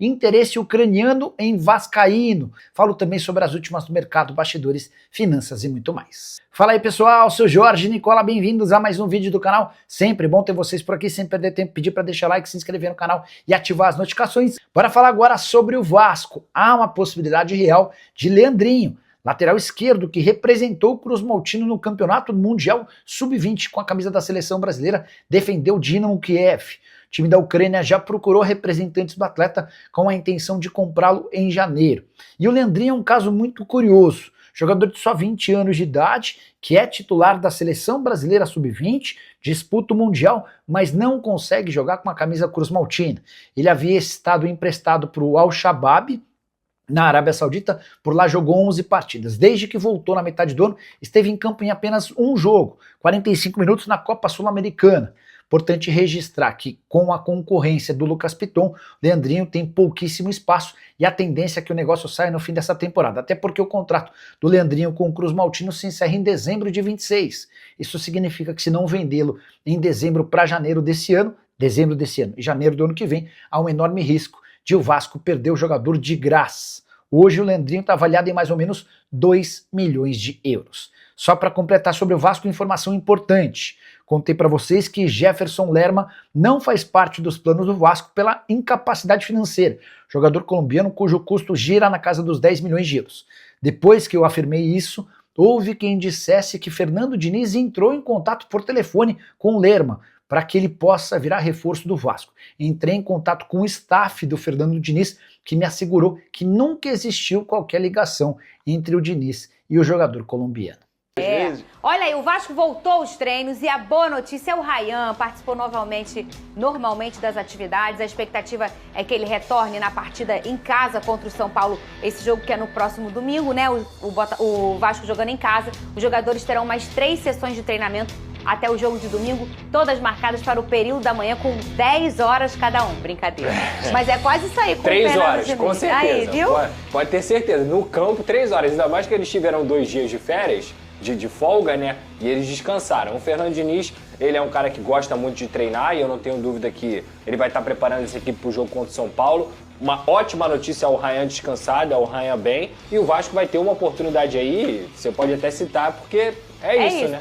interesse ucraniano em vascaíno. Falo também sobre as últimas do mercado, bastidores, finanças e muito mais. Fala aí pessoal, sou Jorge Nicola, bem-vindos a mais um vídeo do canal. Sempre bom ter vocês por aqui, sem perder tempo, pedir para deixar like, se inscrever no canal e ativar as notificações. Bora falar agora sobre o Vasco. Há uma possibilidade real de Leandrinho, lateral esquerdo que representou o Cruz Maltino no Campeonato Mundial Sub-20 com a camisa da seleção brasileira, defendeu o Dinamo Kiev. O time da Ucrânia já procurou representantes do atleta com a intenção de comprá-lo em janeiro. E o Leandrinho é um caso muito curioso. Jogador de só 20 anos de idade, que é titular da seleção brasileira Sub-20, disputa o Mundial, mas não consegue jogar com a camisa Cruz Maltina. Ele havia estado emprestado para o Al-Shabaab, na Arábia Saudita, por lá jogou 11 partidas. Desde que voltou na metade do ano, esteve em campo em apenas um jogo, 45 minutos na Copa Sul-Americana. Importante registrar que, com a concorrência do Lucas Piton, Leandrinho tem pouquíssimo espaço e a tendência é que o negócio saia no fim dessa temporada, até porque o contrato do Leandrinho com o Cruz Maltino se encerra em dezembro de 26. Isso significa que se não vendê-lo em dezembro para janeiro desse ano e janeiro do ano que vem, há um enorme risco de o Vasco perder o jogador de graça. Hoje o Leandrinho está avaliado em mais ou menos 2 milhões de euros. Só para completar sobre o Vasco, informação importante. Contei para vocês que Jefferson Lerma não faz parte dos planos do Vasco pela incapacidade financeira. Jogador colombiano cujo custo gira na casa dos 10 milhões de euros. Depois que eu afirmei isso, houve quem dissesse que Fernando Diniz entrou em contato por telefone com Lerma para que ele possa virar reforço do Vasco. Entrei em contato com o staff do Fernando Diniz, que me assegurou que nunca existiu qualquer ligação entre o Diniz e o jogador colombiano. Olha aí, o Vasco voltou aos treinos e a boa notícia é o Ryan participou normalmente das atividades. A expectativa é que ele retorne na partida em casa contra o São Paulo, esse jogo que é no próximo domingo, né? O Vasco jogando em casa. Os jogadores terão mais 3 sessões de treinamento até o jogo de domingo, todas marcadas para o período da manhã com 10 horas cada um. Brincadeira. Mas é quase isso aí. Com 3 horas, com certeza. Aí, viu? Pode ter certeza. No campo, 3 horas. Ainda mais que eles tiveram 2 dias de férias, de folga, né? E eles descansaram. O Fernando Diniz, ele é um cara que gosta muito de treinar e eu não tenho dúvida que ele vai estar preparando essa equipe para o jogo contra o São Paulo. Uma ótima notícia ao Ryan descansado, ao Ryan bem. E o Vasco vai ter uma oportunidade aí, você pode até citar, porque é isso, né?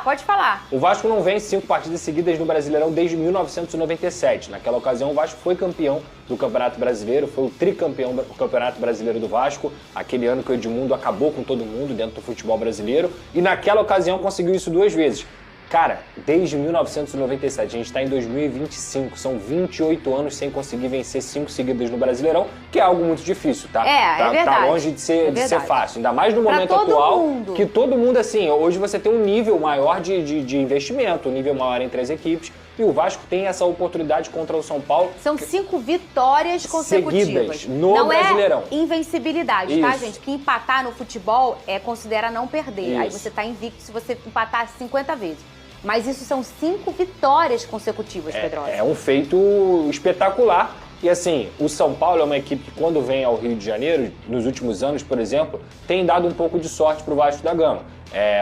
Pode falar. O Vasco não vence 5 partidas seguidas no Brasileirão desde 1997. Naquela ocasião, o Vasco foi campeão do Campeonato Brasileiro, foi o tricampeão do Campeonato Brasileiro do Vasco, aquele ano que o Edmundo acabou com todo mundo dentro do futebol brasileiro, e naquela ocasião conseguiu isso 2 vezes. Cara, desde 1997, a gente está em 2025, são 28 anos sem conseguir vencer 5 seguidas no Brasileirão, que é algo muito difícil, tá? É verdade. Tá longe de ser fácil, ainda mais no momento atual, que todo mundo, assim, hoje você tem um nível maior de investimento, um nível maior entre as equipes, e o Vasco tem essa oportunidade contra o São Paulo. São 5 vitórias consecutivas. Seguidas no Brasileirão. Não é invencibilidade, tá, gente? Que empatar no futebol considera não perder. Aí você tá invicto se você empatar 50 vezes. Mas isso são 5 vitórias consecutivas, Pedrosa. É um feito espetacular. E assim, o São Paulo é uma equipe que quando vem ao Rio de Janeiro, nos últimos anos, por exemplo, tem dado um pouco de sorte pro Vasco da Gama.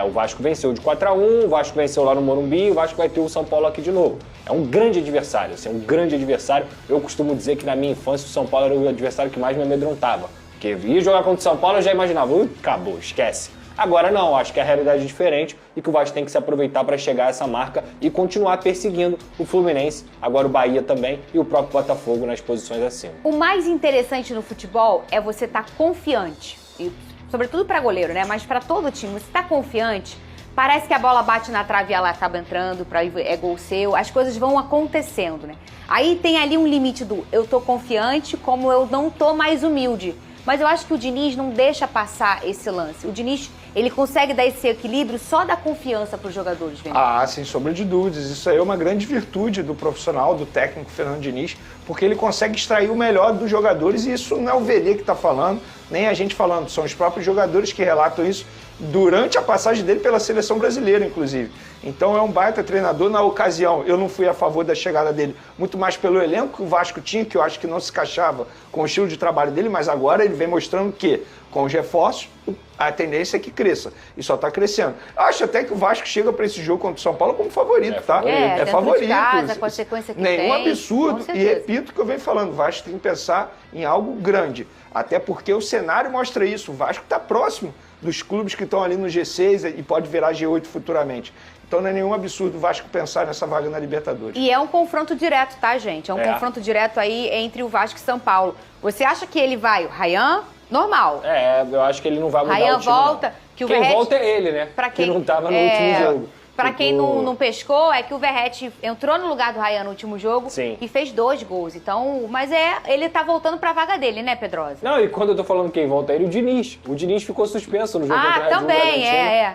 O Vasco venceu de 4-1, o Vasco venceu lá no Morumbi, o Vasco vai ter o São Paulo aqui de novo. É um grande adversário, assim, um grande adversário. Eu costumo dizer que na minha infância o São Paulo era o adversário que mais me amedrontava. Porque ia jogar contra o São Paulo, eu já imaginava, acabou, esquece. Agora não, acho que a realidade é diferente e que o Vasco tem que se aproveitar para chegar a essa marca e continuar perseguindo o Fluminense, agora o Bahia também e o próprio Botafogo nas posições acima. O mais interessante no futebol é você estar confiante, e sobretudo para goleiro, né? Mas para todo time, você está confiante, parece que a bola bate na trave e ela acaba entrando, é gol seu, as coisas vão acontecendo, né? Aí tem ali um limite do eu tô confiante, como eu não tô mais humilde. Mas eu acho que o Diniz não deixa passar esse lance. O Diniz, ele consegue dar esse equilíbrio só da confiança para os jogadores, Vênus. Sem sombra de dúvidas. Isso aí é uma grande virtude do profissional, do técnico Fernando Diniz, porque ele consegue extrair o melhor dos jogadores e isso não é o Verê que está falando, nem a gente falando, são os próprios jogadores que relatam isso. durante a passagem dele pela seleção brasileira, inclusive. Então é um baita treinador. Na ocasião, eu não fui a favor da chegada dele, muito mais pelo elenco que o Vasco tinha, que eu acho que não se encaixava com o estilo de trabalho dele, mas agora ele vem mostrando que, com os reforços, a tendência é que cresça. E só está crescendo. Acho até que o Vasco chega para esse jogo contra o São Paulo como favorito, tá? É favorito. De casa, a consequência que nenhum tem, absurdo. E repito o que eu venho falando, o Vasco tem que pensar em algo grande. Até porque o cenário mostra isso. O Vasco está próximo dos clubes que estão ali no G6 e pode virar G8 futuramente. Então não é nenhum absurdo o Vasco pensar nessa vaga na Libertadores. E é um confronto direto, tá, gente? É um confronto direto aí entre o Vasco e São Paulo. Você acha que ele vai, o Ryan, normal? Eu acho que ele não vai mudar Ryan o time, volta, não. Que o Quem Verratti, volta é ele, né? Pra quem, que não estava no último jogo. Pra quem não pescou, é que o Verratti entrou no lugar do Ryan no último jogo. Sim. E fez 2 gols. Então, mas ele tá voltando pra vaga dele, né, Pedrosa? Não, e quando eu tô falando quem volta é ele, o Diniz. O Diniz ficou suspenso no jogo contra a também,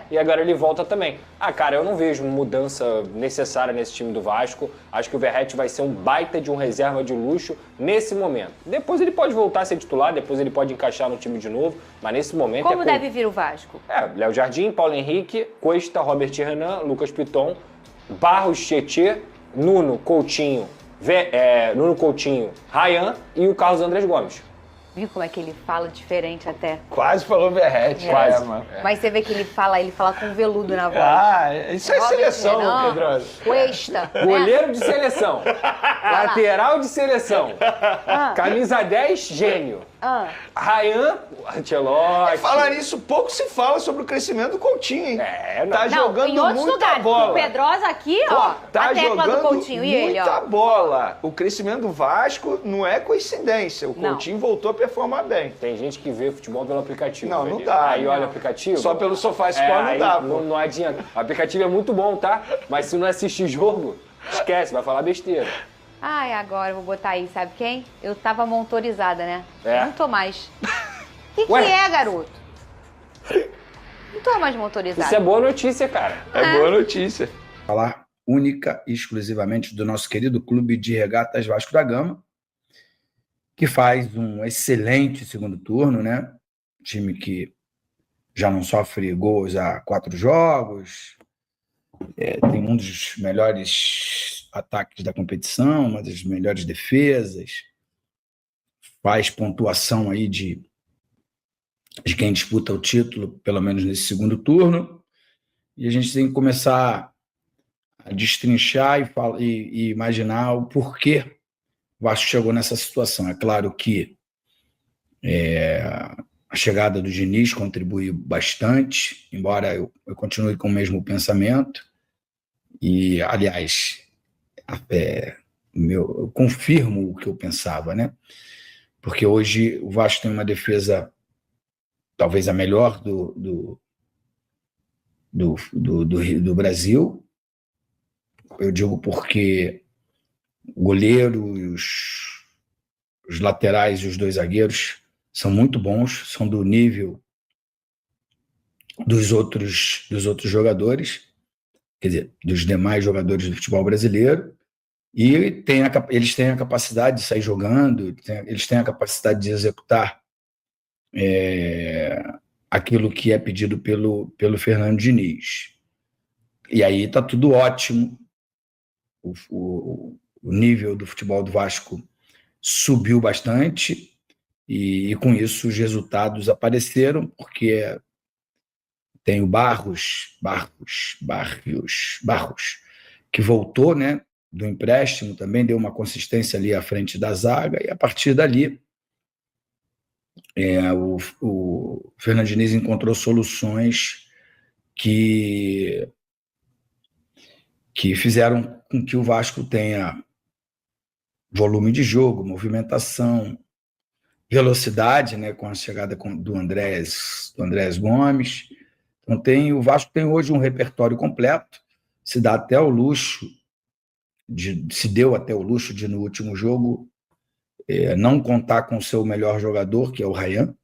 E agora ele volta também. Cara, eu não vejo mudança necessária nesse time do Vasco. Acho que o Verratti vai ser um baita de um reserva de luxo nesse momento. Depois ele pode voltar a ser titular, depois ele pode encaixar no time de novo, mas nesse momento Como deve vir o Vasco? Léo Jardim, Paulo Henrique, Cuesta, Robert Renan, Lucas Piton, Barros, Tietê, Nuno Coutinho, Ryan e o Carlos Andrés Gomes. Viu como é que ele fala diferente até? Quase falou Verratti. Quase. Mano. Mas você vê que ele fala com veludo na voz. Isso é seleção, Pedrosa. Cuesta. Goleiro de seleção. Lateral de seleção. Camisa 10, gênio. Ryan, Ancelotti. Falar nisso, pouco se fala sobre o crescimento do Coutinho, hein? Tá Não, jogando em outros muita lugares. bola. O Pedrosa aqui, ó, Tá a tecla jogando do Coutinho. E ele, muita ó. bola. O crescimento do Vasco não é coincidência. O Coutinho voltou a performar bem. Tem gente que vê futebol pelo aplicativo. Não, velho. não dá. Aí olha o aplicativo. Só pelo SofaScore não dá, pô. Não adianta. O aplicativo é muito bom, tá? Mas se não assistir jogo, esquece, vai falar besteira. Agora eu vou botar aí, sabe quem? Eu tava monitorizada, né? É? Não tô mais. O que é, garoto? Não tô mais motorizada. Isso é boa notícia, cara. É boa notícia. Falar única e exclusivamente do nosso querido Clube de Regatas Vasco da Gama, que faz um excelente segundo turno, né? Time que já não sofre gols há 4 jogos, tem um dos melhores ataques da competição, uma das melhores defesas, faz pontuação aí de quem disputa o título, pelo menos nesse segundo turno, e a gente tem que começar a destrinchar e imaginar o porquê o Vasco chegou nessa situação. É claro que a chegada do Diniz contribuiu bastante, embora eu continue com o mesmo pensamento, e, aliás, eu confirmo o que eu pensava, né? Porque hoje o Vasco tem uma defesa talvez a melhor do Brasil. Eu digo porque o goleiro e os laterais e os 2 zagueiros são muito bons, são do nível dos outros jogadores, quer dizer, dos demais jogadores do futebol brasileiro, e eles têm a capacidade de sair jogando, eles têm a capacidade de executar aquilo que é pedido pelo Fernando Diniz. E aí está tudo ótimo. O nível do futebol do Vasco subiu bastante e com isso os resultados apareceram, porque tem o Barros, que voltou, né, do empréstimo, também deu uma consistência ali à frente da zaga, e a partir dali o Fernando Diniz encontrou soluções que fizeram com que o Vasco tenha volume de jogo, movimentação, velocidade, né, com a chegada do Andrés Gomes. Então o Vasco tem hoje um repertório completo, se deu até o luxo de no último jogo não contar com o seu melhor jogador, que é o Ryan,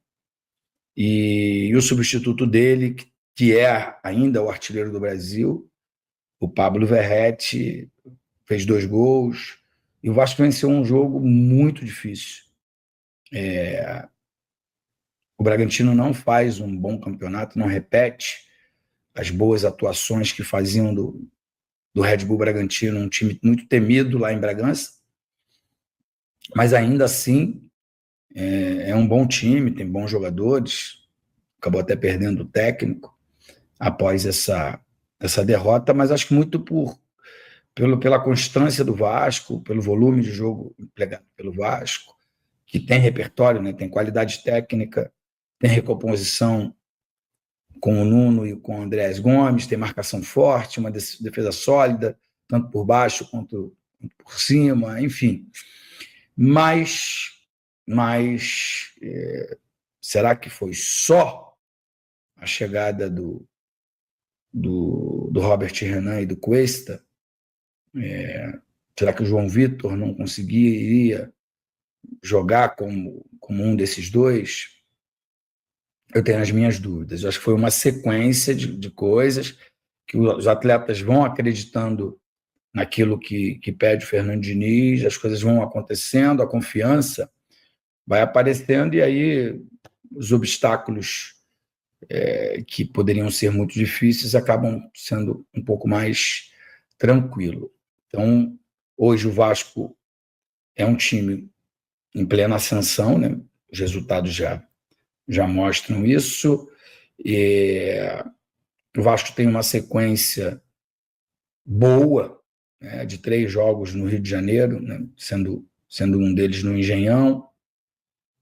e o substituto dele, que é ainda o artilheiro do Brasil, o Pablo Verratti, fez 2 gols, e o Vasco venceu um jogo muito difícil. o Bragantino não faz um bom campeonato, não repete as boas atuações que faziam do Red Bull Bragantino, um time muito temido lá em Bragança, mas ainda assim é um bom time, tem bons jogadores, acabou até perdendo o técnico após essa derrota, mas acho que muito pela constância do Vasco, pelo volume de jogo empregado pelo Vasco, que tem repertório, né, tem qualidade técnica, tem recomposição com o Nuno e com o Andrés Gomes, tem marcação forte, uma defesa sólida, tanto por baixo quanto por cima, enfim. Mas será que foi só a chegada do Robert Renan e do Cuesta? Será que o João Vitor não conseguiria jogar como um desses dois? Eu tenho as minhas dúvidas. Eu acho que foi uma sequência de coisas que os atletas vão acreditando naquilo que pede o Fernando Diniz, as coisas vão acontecendo, a confiança vai aparecendo, e aí os obstáculos que poderiam ser muito difíceis acabam sendo um pouco mais tranquilo. Então, hoje o Vasco é um time em plena ascensão, né? Os resultados já mostram isso. O Vasco tem uma sequência boa, né, de 3 jogos no Rio de Janeiro, né, sendo um deles no Engenhão,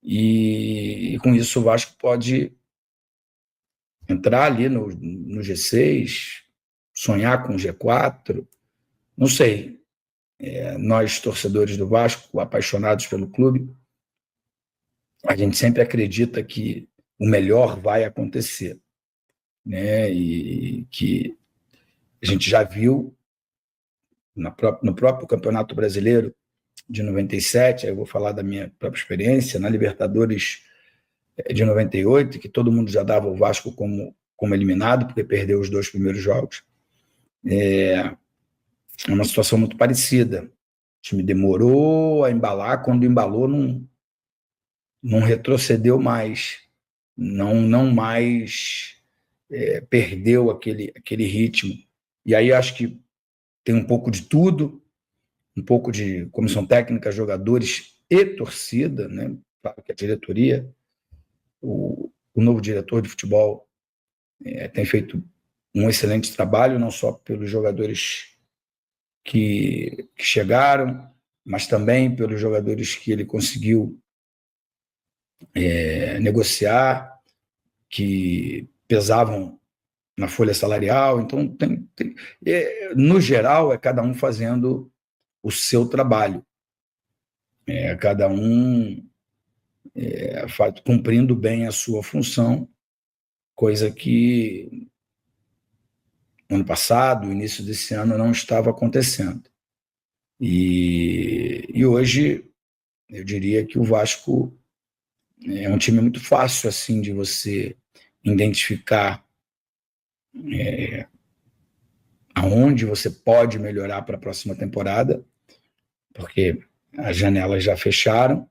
e com isso o Vasco pode entrar ali no G6, sonhar com o G4, não sei. Nós, torcedores do Vasco, apaixonados pelo clube, a gente sempre acredita que o melhor vai acontecer, né? E que a gente já viu no próprio Campeonato Brasileiro de 97, aí eu vou falar da minha própria experiência, na Libertadores de 98, que todo mundo já dava o Vasco como eliminado, porque perdeu os 2 primeiros jogos. É uma situação muito parecida. O time demorou a embalar, quando embalou não retrocedeu mais, não mais perdeu aquele ritmo. E aí acho que tem um pouco de tudo, um pouco de comissão técnica, jogadores e torcida, né? Claro que a diretoria, o novo diretor de futebol tem feito um excelente trabalho, não só pelos jogadores que chegaram, mas também pelos jogadores que ele conseguiu negociar, que pesavam na folha salarial. Então, no geral, é cada um fazendo o seu trabalho, cada um cumprindo bem a sua função, coisa que no ano passado, início desse ano, não estava acontecendo. E hoje, eu diria que o Vasco é um time muito fácil assim de você identificar aonde você pode melhorar para a próxima temporada, porque as janelas já fecharam.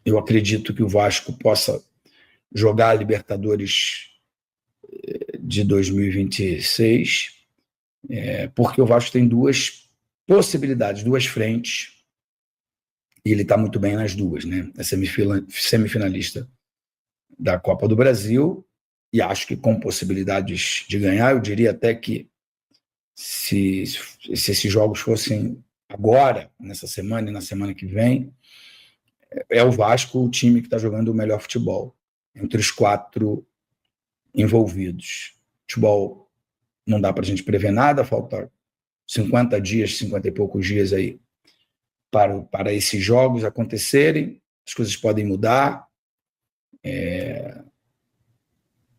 Eu acredito que o Vasco possa jogar a Libertadores de 2026, porque o Vasco tem 2 possibilidades, 2 frentes, e ele está muito bem nas 2, né? É semifinalista da Copa do Brasil, e acho que com possibilidades de ganhar. Eu diria até que se esses jogos fossem agora, nessa semana e na semana que vem, é o Vasco o time que está jogando o melhor futebol entre os 4 envolvidos. Futebol não dá para a gente prever nada, falta 50 e poucos dias aí para esses jogos acontecerem, as coisas podem mudar,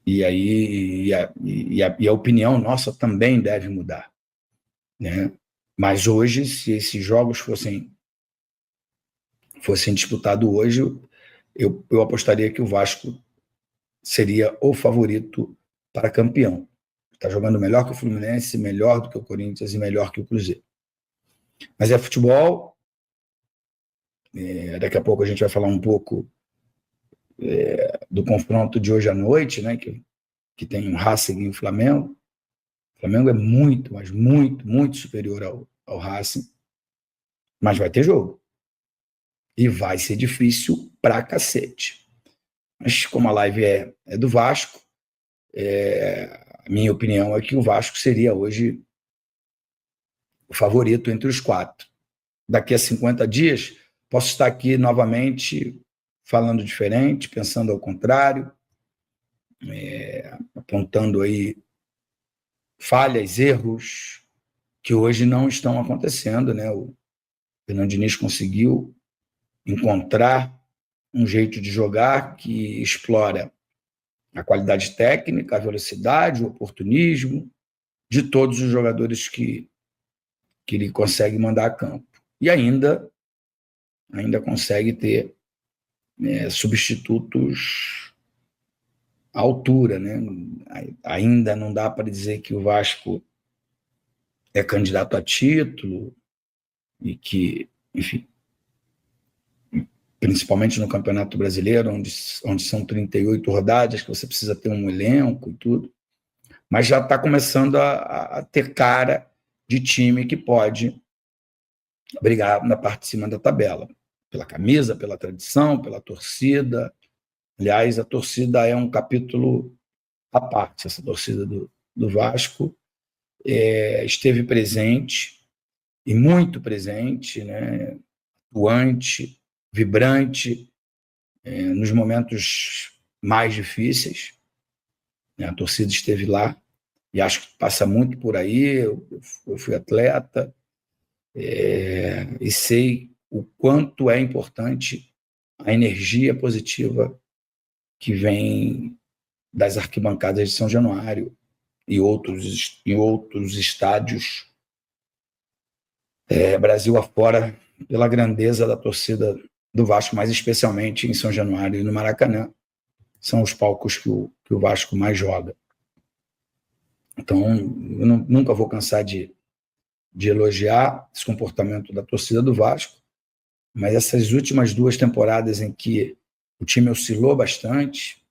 e aí a opinião nossa também deve mudar, né? Mas hoje, se esses jogos fossem disputados hoje, eu apostaria que o Vasco seria o favorito para campeão. Está jogando melhor que o Fluminense, melhor do que o Corinthians e melhor que o Cruzeiro. Mas é futebol. Daqui a pouco a gente vai falar um pouco do confronto de hoje à noite, né, que tem o Racing e o Flamengo. O Flamengo é muito, mas muito, muito superior ao Racing, mas vai ter jogo. E vai ser difícil pra cacete. Mas como a live é do Vasco, a minha opinião é que o Vasco seria hoje o favorito entre os 4. Daqui a 50 dias, posso estar aqui novamente falando diferente, pensando ao contrário, apontando aí falhas, erros que hoje não estão acontecendo, né? O Fernando Diniz conseguiu encontrar um jeito de jogar que explora a qualidade técnica, a velocidade, o oportunismo de todos os jogadores que ele consegue mandar a campo. E ainda consegue ter substitutos à altura, né? Ainda não dá para dizer que o Vasco é candidato a título e que, enfim, principalmente no Campeonato Brasileiro, onde são 38 rodadas, que você precisa ter um elenco e tudo, mas já está começando a ter cara de time que pode brigar na parte de cima da tabela, pela camisa, pela tradição, pela torcida. Aliás, a torcida é um capítulo à parte. Essa torcida do Vasco esteve presente, e muito presente, né? Atuante, vibrante, nos momentos mais difíceis. A torcida esteve lá, e acho que passa muito por aí. Eu fui atleta, e sei o quanto é importante a energia positiva que vem das arquibancadas de São Januário e outros estádios Brasil afora, pela grandeza da torcida do Vasco, mas especialmente em São Januário e no Maracanã. São os palcos que o Vasco mais joga. Então, eu nunca vou cansar de elogiar esse comportamento da torcida do Vasco, mas essas últimas 2 temporadas em que o time oscilou bastante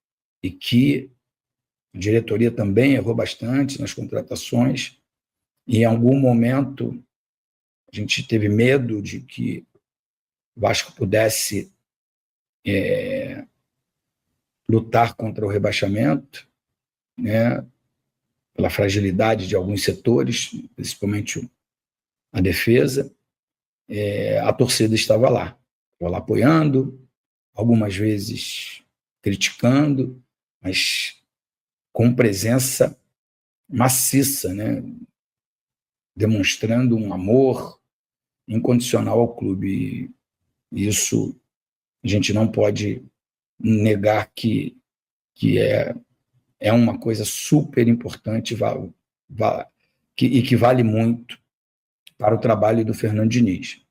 e que a diretoria também errou bastante nas contratações, e em algum momento a gente teve medo de que o Vasco pudesse lutar contra o rebaixamento, né, pela fragilidade de alguns setores, principalmente a defesa. A torcida estava lá apoiando, algumas vezes criticando, mas com presença maciça, né, demonstrando um amor incondicional ao clube. E isso a gente não pode negar que é uma coisa super importante e que vale muito para o trabalho do Fernando Diniz.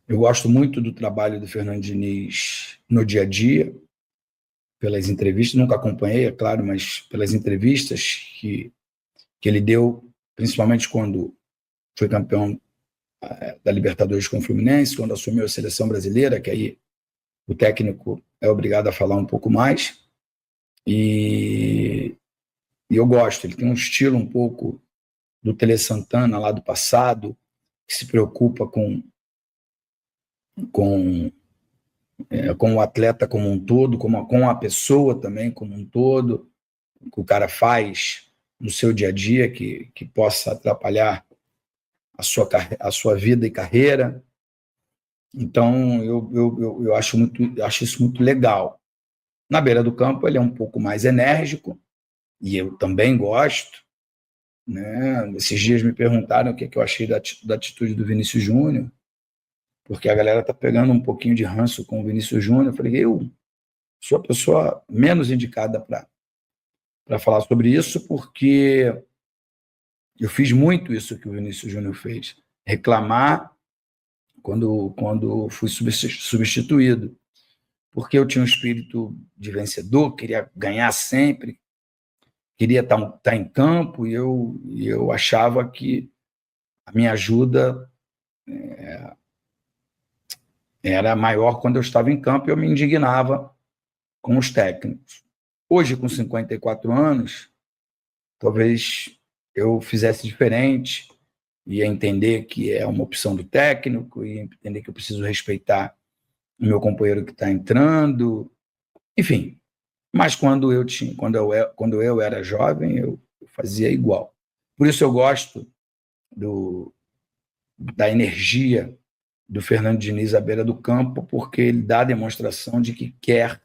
Eu gosto muito do trabalho do Fernando Diniz no dia a dia, pelas entrevistas, nunca acompanhei, é claro, mas pelas entrevistas que ele deu, principalmente quando foi campeão da Libertadores com o Fluminense, quando assumiu a seleção brasileira, que aí o técnico é obrigado a falar um pouco mais. E eu gosto, ele tem um estilo um pouco do Tele Santana lá do passado, que se preocupa com o atleta como um todo, com a pessoa também como um todo, o que o cara faz no seu dia a dia que possa atrapalhar a sua vida e carreira. Então, eu acho isso muito legal. Na beira do campo, ele é um pouco mais enérgico, e eu também gosto, né? Esses dias me perguntaram o que eu achei da atitude do Vinícius Júnior, porque a galera está pegando um pouquinho de ranço com o Vinícius Júnior. Eu falei, eu sou a pessoa menos indicada para falar sobre isso, porque eu fiz muito isso que o Vinícius Júnior fez, reclamar quando fui substituído, porque eu tinha um espírito de vencedor, queria ganhar sempre, queria estar em campo, e eu achava que a minha ajuda era maior quando eu estava em campo e eu me indignava com os técnicos. Hoje, com 54 anos, talvez eu fizesse diferente, ia entender que é uma opção do técnico, ia entender que eu preciso respeitar o meu companheiro que está entrando, enfim. Mas quando eu era jovem, eu fazia igual. Por isso eu gosto da energia do Fernando Diniz à beira do campo, porque ele dá a demonstração de que quer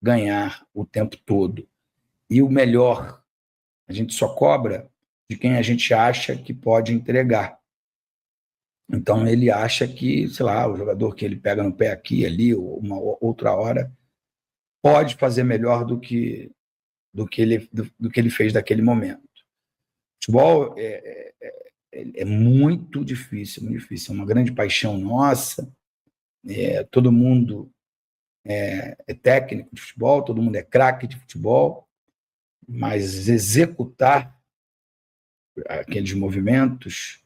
ganhar o tempo todo. E o melhor, a gente só cobra de quem a gente acha que pode entregar. Então ele acha que, sei lá, o jogador que ele pega no pé aqui, ali, ou uma outra hora, pode fazer melhor do que ele fez naquele momento. Futebol é muito difícil, muito difícil. É uma grande paixão nossa. Todo mundo é técnico de futebol, todo mundo é craque de futebol, mas executar aqueles movimentos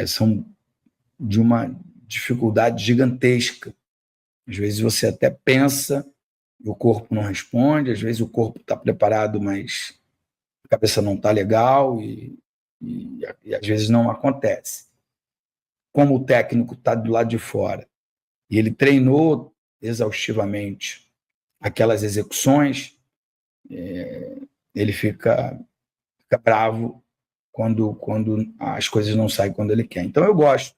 são de uma dificuldade gigantesca. Às vezes você até pensa e o corpo não responde, às vezes o corpo está preparado, mas a cabeça não está legal e às vezes não acontece. Como o técnico está do lado de fora e ele treinou exaustivamente aquelas execuções, ele fica bravo quando as coisas não saem quando ele quer. Então eu gosto,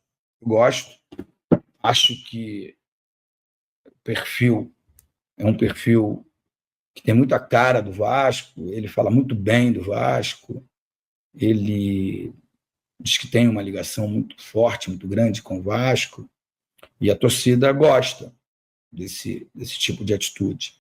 acho que o perfil é um perfil que tem muita cara do Vasco, ele fala muito bem do Vasco, ele diz que tem uma ligação muito forte, muito grande com o Vasco, e a torcida gosta desse tipo de atitude.